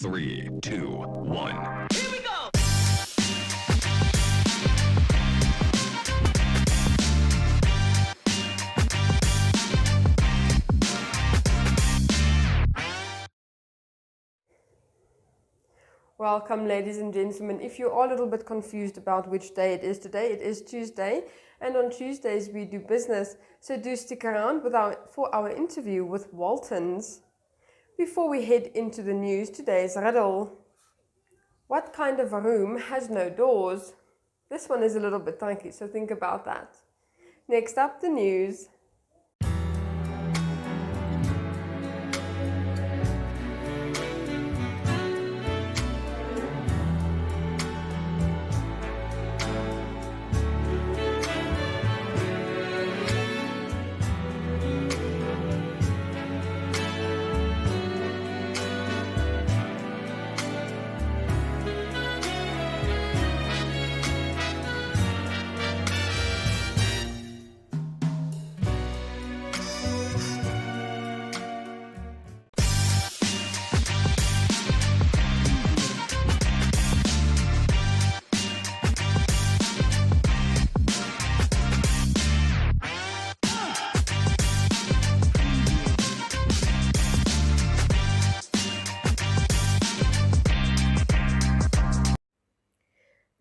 3, 2, 1. Here we go! Welcome, ladies and gentlemen. If you are a little bit confused about which day it is today, it is Tuesday, and on Tuesdays we do business, so do stick around for our interview with Waltons. Before we head into the news, today's riddle. What kind of a room has no doors? This one is a little bit tricky, so think about that. Next up, the news.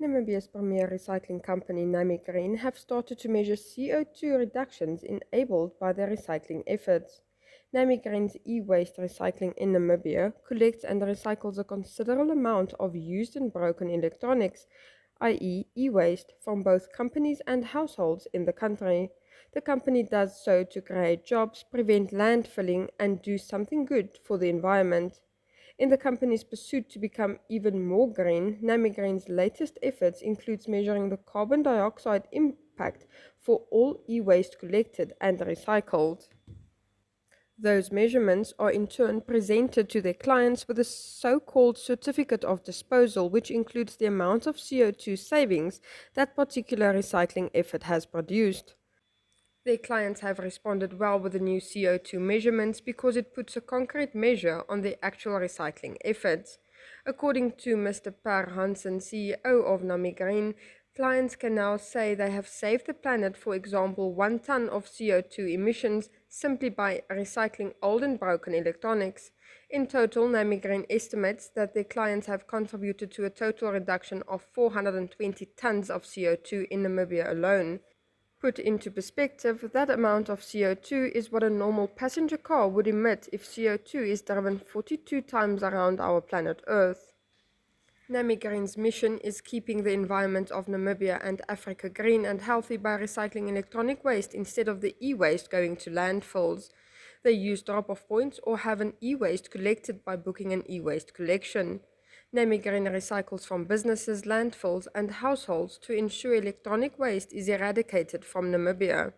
Namibia's premier recycling company, Green, have started to measure CO2 reductions enabled by their recycling efforts. Green's e-waste recycling in Namibia collects and recycles a considerable amount of used and broken electronics, i.e. e-waste, from both companies and households in the country. The company does so to create jobs, prevent landfilling, and do something good for the environment. In the company's pursuit to become even more green, Green's latest efforts includes measuring the carbon dioxide impact for all e-waste collected and recycled. Those measurements are in turn presented to their clients with a so-called certificate of disposal, which includes the amount of CO2 savings that particular recycling effort has produced. Their clients have responded well with the new CO2 measurements because it puts a concrete measure on the actual recycling efforts. According to Mr. Per Hansen, CEO of Green, clients can now say they have saved the planet, for example, 1 ton of CO2 emissions simply by recycling old and broken electronics. In total, Green estimates that their clients have contributed to a total reduction of 420 tons of CO2 in Namibia alone. Put into perspective, that amount of CO2 is what a normal passenger car would emit if CO2 is driven 42 times around our planet Earth. Green's mission is keeping the environment of Namibia and Africa green and healthy by recycling electronic waste instead of the e-waste going to landfills. They use drop-off points or have an e-waste collected by booking an e-waste collection. Green recycles from businesses, landfills, and households to ensure electronic waste is eradicated from Namibia.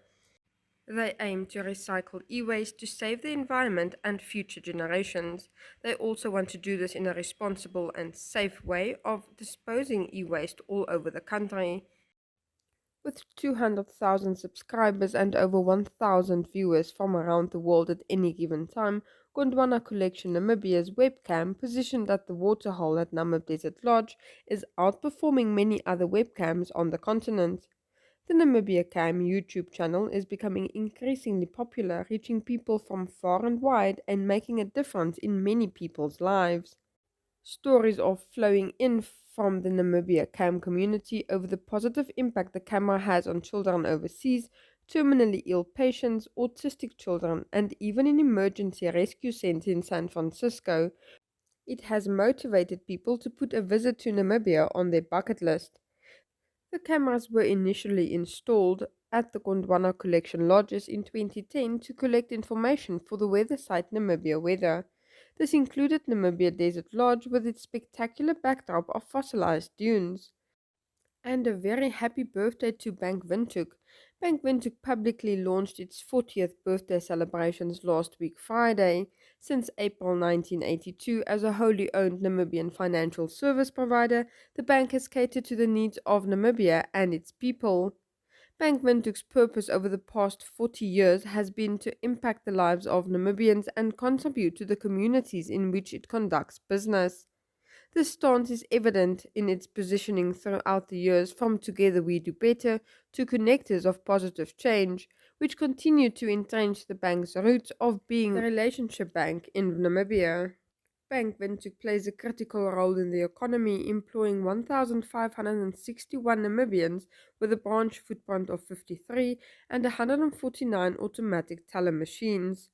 They aim to recycle e-waste to save the environment and future generations. They also want to do this in a responsible and safe way of disposing e-waste all over the country. With 200,000 subscribers and over 1,000 viewers from around the world at any given time, Gondwana Collection Namibia's webcam, positioned at the waterhole at Namib Desert Lodge, is outperforming many other webcams on the continent. The Namibia Cam YouTube channel is becoming increasingly popular, reaching people from far and wide and making a difference in many people's lives. Stories are flowing in from the Namibia Cam community over the positive impact the camera has on children overseas, terminally ill patients, autistic children, and even an emergency rescue center in San Francisco. It has motivated people to put a visit to Namibia on their bucket list. The cameras were initially installed at the Gondwana Collection Lodges in 2010 to collect information for the weather site Namibia Weather. This included Namibia Desert Lodge with its spectacular backdrop of fossilized dunes. And a very happy birthday to Bank Windhoek. Bank Windhoek publicly launched its 40th birthday celebrations last week Friday. Since April 1982, as a wholly owned Namibian financial service provider, the bank has catered to the needs of Namibia and its people. Bank Windhoek's purpose over the past 40 years has been to impact the lives of Namibians and contribute to the communities in which it conducts business. This stance is evident in its positioning throughout the years from Together We Do Better to Connectors of Positive Change, which continue to entrench the bank's roots of being the relationship bank in Namibia. Bank Windhoek plays a critical role in the economy, employing 1,561 Namibians with a branch footprint of 53 and 149 automatic teller machines.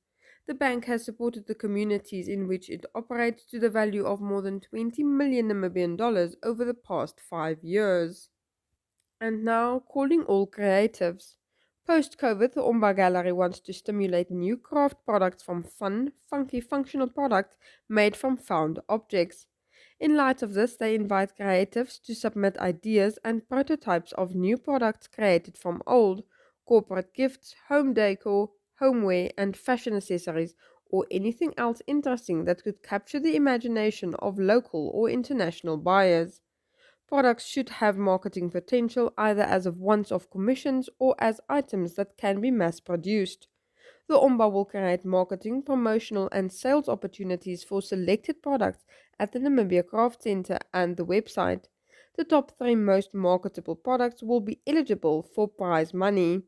The bank has supported the communities in which it operates to the value of more than 20 million Namibian dollars over the past 5 years. And now, calling all creatives. Post-COVID, the Omba Gallery wants to stimulate new craft products from fun, funky, functional products made from found objects. In light of this, they invite creatives to submit ideas and prototypes of new products created from old, corporate gifts, home decor, homeware, and fashion accessories, or anything else interesting that could capture the imagination of local or international buyers. Products should have marketing potential either as of once-off commissions or as items that can be mass-produced. The OMBA will create marketing, promotional and sales opportunities for selected products at the Namibia Craft Center and the website. The top 3 most marketable products will be eligible for prize money.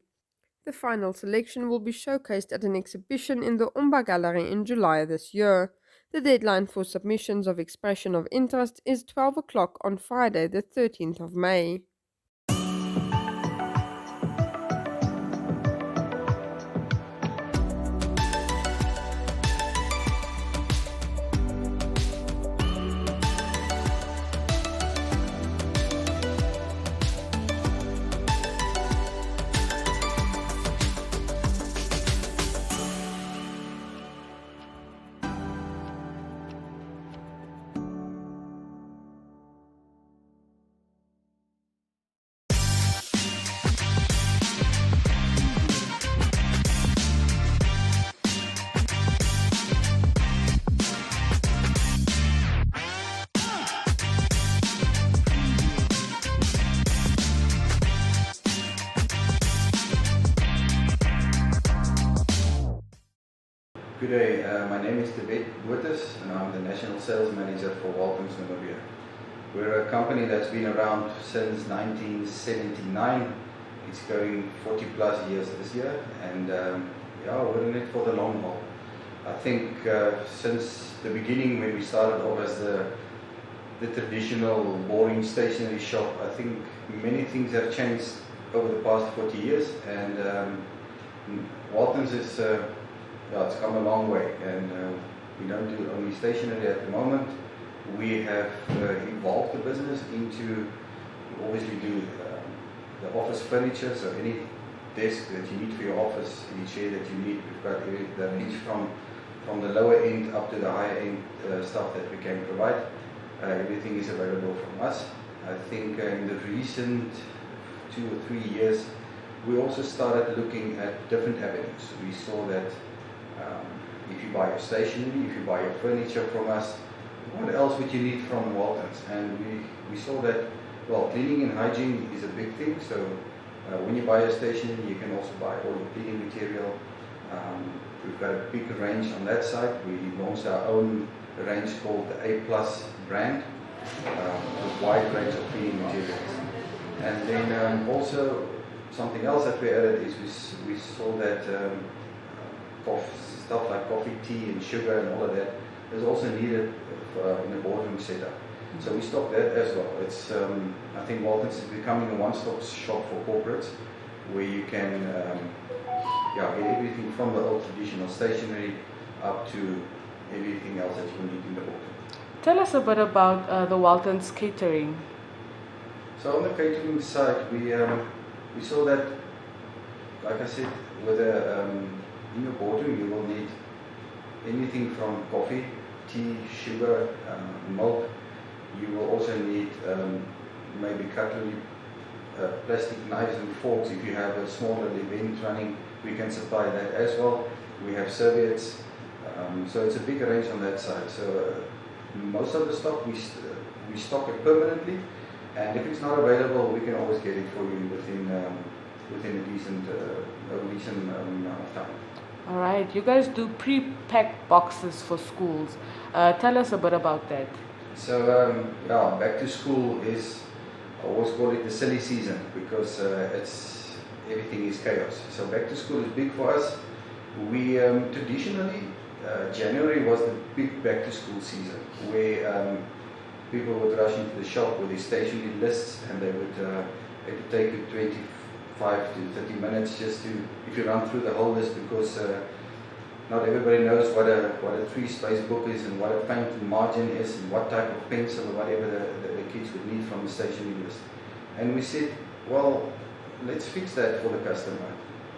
The final selection will be showcased at an exhibition in the Umba Gallery in July this year. The deadline for submissions of expression of interest is 12 o'clock on Friday, the 13th of May. Good day, my name is Waltons and I'm the National Sales Manager for Waltons Namibia. We're a company that's been around since 1979. It's going 40 plus years this year, and we're in it for the long haul. I think since the beginning, when we started off as the traditional boring stationery shop, I think many things have changed over the past 40 years, and Waltons is it's come a long way, and we don't do only stationery at the moment. We have evolved the business into, we obviously do the office furniture, so any desk that you need for your office, any chair that you need, we've got the range from the lower end up to the higher end stuff that we can provide. Everything is available from us. I think in the recent 2 or 3 years, we also started looking at different avenues. We saw that if you buy your stationery, if you buy your furniture from us, what else would you need from Waltons? And we saw that, well, cleaning and hygiene is a big thing. So when you buy your stationery, you can also buy all your cleaning material. We've got a big range on that side. We launched our own range called the A Plus brand, with a wide range of cleaning materials. And then also something else that we added is we saw that stuff like coffee, tea and sugar and all of that is also needed in a boardroom setup. So we stock that as well. It's I think Waltons is becoming a one-stop shop for corporates, where you can get everything from the old traditional stationery up to everything else that you need in the boardroom. Tell us a bit about the Waltons catering. So on the catering side, we saw that, like I said, with in your boardroom you will need anything from coffee, tea, sugar, milk. You will also need maybe cutlery, plastic knives and forks. If you have a smaller event running, we can supply that as well. We have serviettes, so it's a big range on that side. So most of the stock we stock it permanently, and if it's not available, we can always get it for you within a decent amount of time. All right, you guys do pre-packed boxes for schools. Tell us a bit about that. So yeah, back to school is, I always call it the silly season because everything is chaos. So back to school is big for us. We traditionally, January was the big back to school season where people would rush into the shop with their stationery lists, and they would it would take you 25 to 30 minutes just to, if you run through the whole list, because not everybody knows what a 3-space book is and what a paint margin is and what type of pencil or whatever the kids would need from the stationery list. And we said, well, let's fix that for the customer.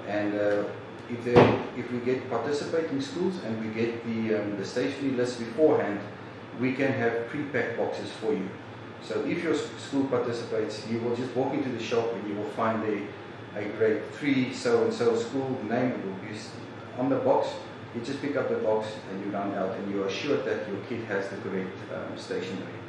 And if we get participating schools and we get the stationery list beforehand, we can have pre-packed boxes for you. So if your school participates, you will just walk into the shop and you will find a grade 3 so-and-so school name. It will be on the box. You just pick up the box and you run out, and you are assured that your kid has the correct stationery.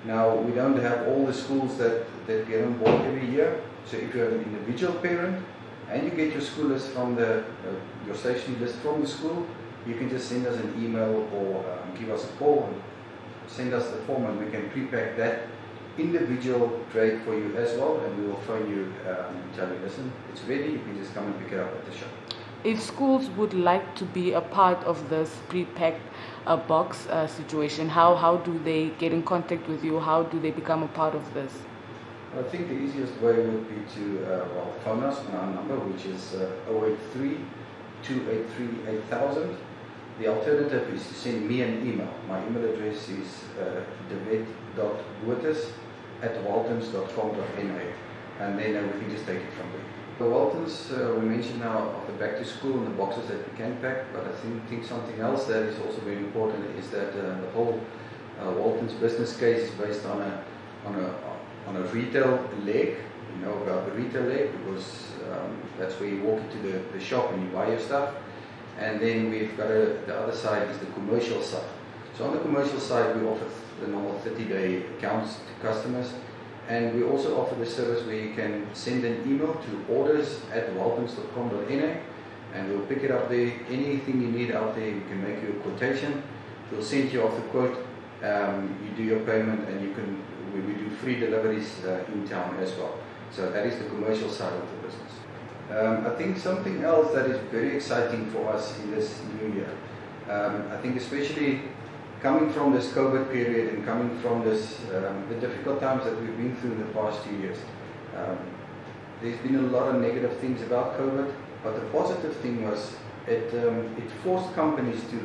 Now, we don't have all the schools that get on board every year. So if you're an individual parent and you get your school list from your stationery list from the school, you can just send us an email or give us a call and send us the form, and we can pre-pack that individual grade for you as well, and we will phone you and tell you, listen, it's ready, you can just come and pick it up at the shop. If schools would like to be a part of this pre-packed box situation, how do they get in contact with you? How do they become a part of this? I think the easiest way would be to phone us on our number, which is 083 283 8000. The alternative is to send me an email. My email address is devet.boertes@waltons.com.na, and then we can just take it from there. The Waltons, we mentioned now of the back to school and the boxes that we can pack, but I think something else that is also very important is that the whole Waltons business case is based on a retail leg. You know about the retail leg because that's where you walk into the shop and you buy your stuff. And then we've got the other side is the commercial side. So on the commercial side, we offer the normal 30-day accounts to customers. And we also offer the service where you can send an email to orders@waltons.com.na, and we'll pick it up there. Anything you need out there, we can make you a quotation. We'll send you off the quote. You do your payment, and we do free deliveries in town as well. So that is the commercial side of the business. I think something else that is very exciting for us in this new year, I think especially coming from this COVID period and coming from the difficult times that we've been through the past 2 years, there's been a lot of negative things about COVID, but the positive thing was it forced companies to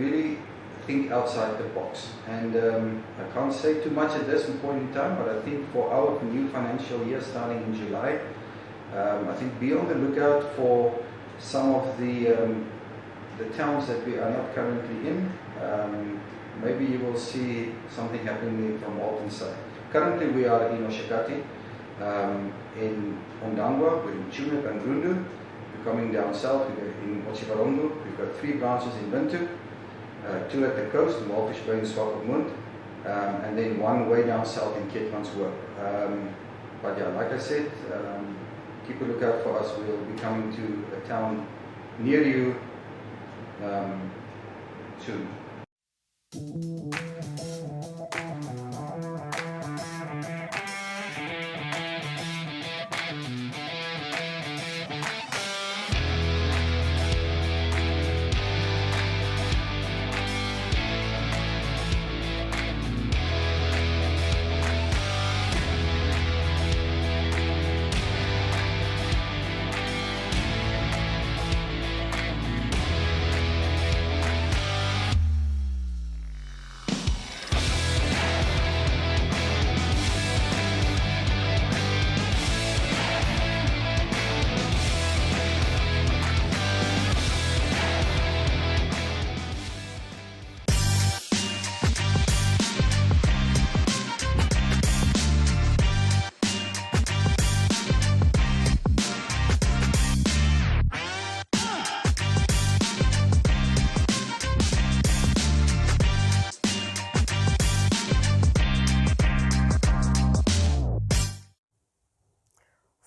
really think outside the box. And I can't say too much at this point in time, but I think for our new financial year starting in July, I think be on the lookout for some of the towns that we are not currently in. Maybe you will see something happening from Waltons side. Currently we are in Oshakati, in Ondangwa, we're in Chunuk and Rundu. We're coming down south, we're in Ochivarongo. We've got 3 branches in Windhoek, 2 at the coast, in Walfish Bay and Swakopmund, and then 1 way down south in Keetmanshoop. But yeah, like I said, keep a lookout for us. We'll be coming to a town near you soon.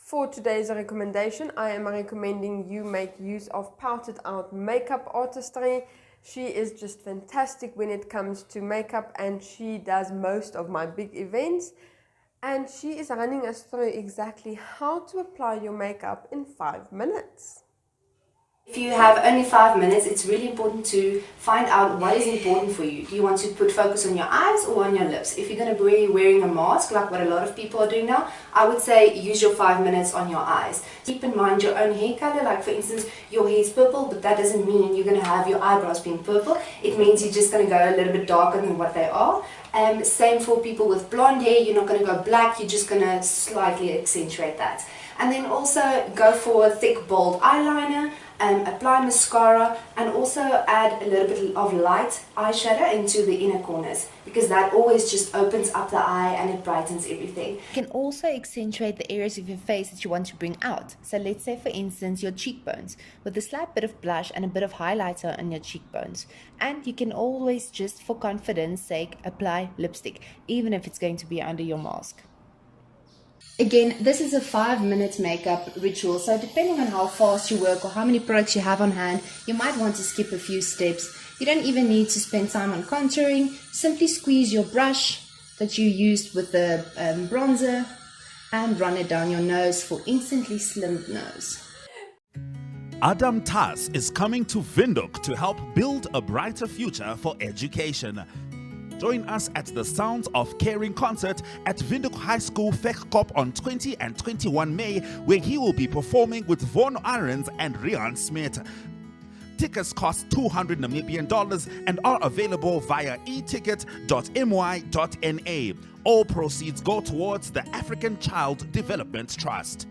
For today's recommendation, I am recommending you make use of Pouted Out makeup artistry. She is just fantastic when it comes to makeup, and she does most of my big events. And she is running us through exactly how to apply your makeup in 5 minutes. If you have only 5 minutes, it's really important to find out what is important for you. Do you want to put focus on your eyes or on your lips? If you're going to be wearing a mask, like what a lot of people are doing now, I would say use your 5 minutes on your eyes. Keep in mind your own hair color, like for instance, your hair is purple, but that doesn't mean you're going to have your eyebrows being purple. It means you're just going to go a little bit darker than what they are. Same for people with blonde hair, you're not going to go black, you're just going to slightly accentuate that. And then also go for a thick, bold eyeliner. Apply mascara, and also add a little bit of light eyeshadow into the inner corners, because that always just opens up the eye and it brightens everything. You can also accentuate the areas of your face that you want to bring out. So let's say, for instance, your cheekbones, with a slight bit of blush and a bit of highlighter on your cheekbones. And you can always, just for confidence sake, apply lipstick, even if it's going to be under your mask. Again, this is a 5-minute makeup ritual, so depending on how fast you work or how many products you have on hand, you might want to skip a few steps. You don't even need to spend time on contouring. Simply squeeze your brush that you used with the bronzer and run it down your nose for instantly slimmed nose. Adam Tas is coming to Windhoek to help build a brighter future for education. Join us at the Sounds of Caring concert at Windhoek High School Vegkop on 20 and 21 May, where he will be performing with Von Arends and Rian Smith. Tickets cost 200 Namibian dollars and are available via eticket.my.na. All proceeds go towards the African Child Development Trust.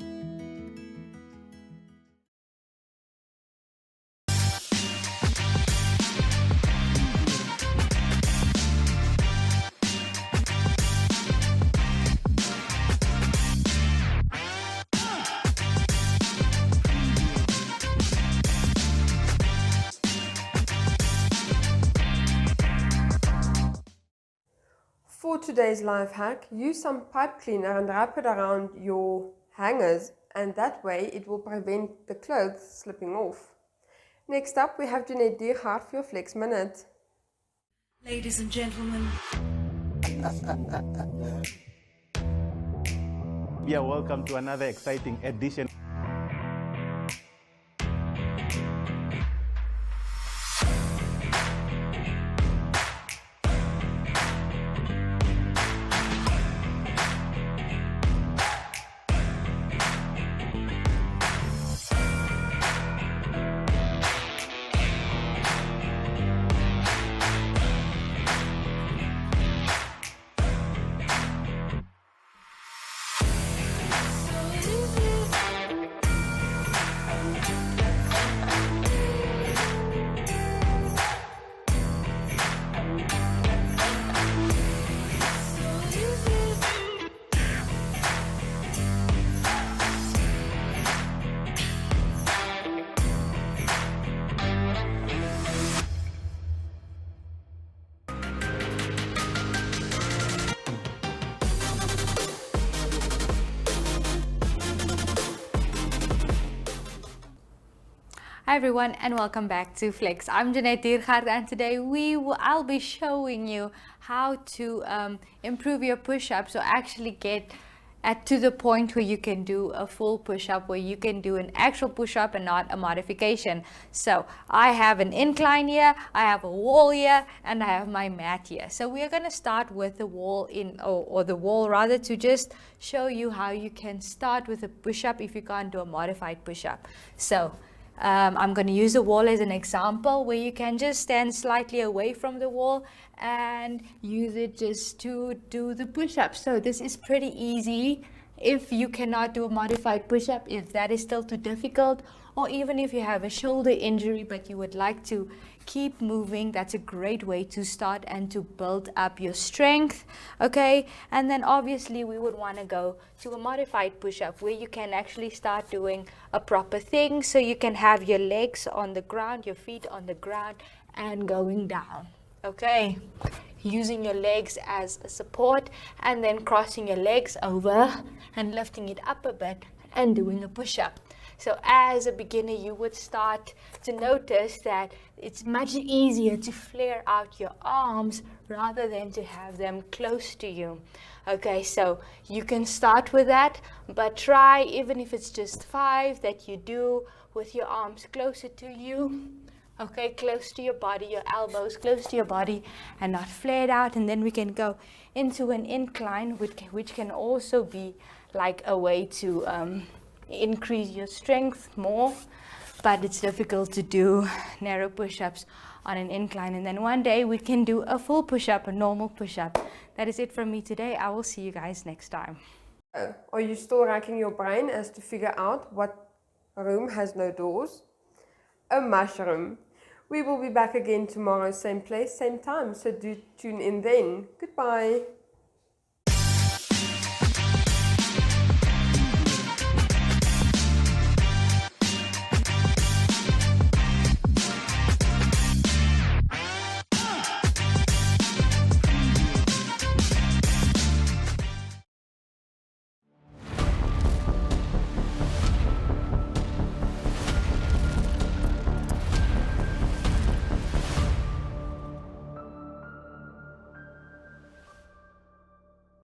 For today's life hack, use some pipe cleaner and wrap it around your hangers, and that way it will prevent the clothes slipping off. Next up, we have Jeanette Diergaard for your Flex Minute. Ladies and gentlemen. Yeah, welcome to another exciting edition. Hi everyone and welcome back to Flex. I'm Jeanette Diergaard and today I'll be showing you how to improve your push-ups, or actually get to the point where you can do a full push-up, where you can do an actual push-up and not a modification. So I have an incline here, I have a wall here, and I have my mat here. So we are going to start with the wall or the wall rather, to just show you how you can start with a push-up if you can't do a modified push-up. So I'm going to use the wall as an example, where you can just stand slightly away from the wall and use it just to do the push-up. So this is pretty easy if you cannot do a modified push-up, if that is still too difficult, or even if you have a shoulder injury but you would like to keep moving. That's a great way to start and to build up your strength. Okay, and then obviously we would want to go to a modified push-up, where you can actually start doing a proper thing. So you can have your legs on the ground, your feet on the ground, and going down. Okay, using your legs as a support, and then crossing your legs over and lifting it up a bit and doing a push-up. So as a beginner, you would start to notice that it's much easier to flare out your arms rather than to have them close to you. Okay, so you can start with that, but try, even if it's just 5 that you do with your arms closer to you. Okay, close to your body, your elbows close to your body and not flared out. And then we can go into an incline, which can also be like a way to increase your strength more. But it's difficult to do narrow push-ups on an incline. And then one day we can do a full push-up, a normal push-up. That is it from me today. I will see you guys next time. Are you still racking your brain as to figure out what room has no doors? A mushroom. We will be back again tomorrow, same place, same time, so do tune in then. Goodbye.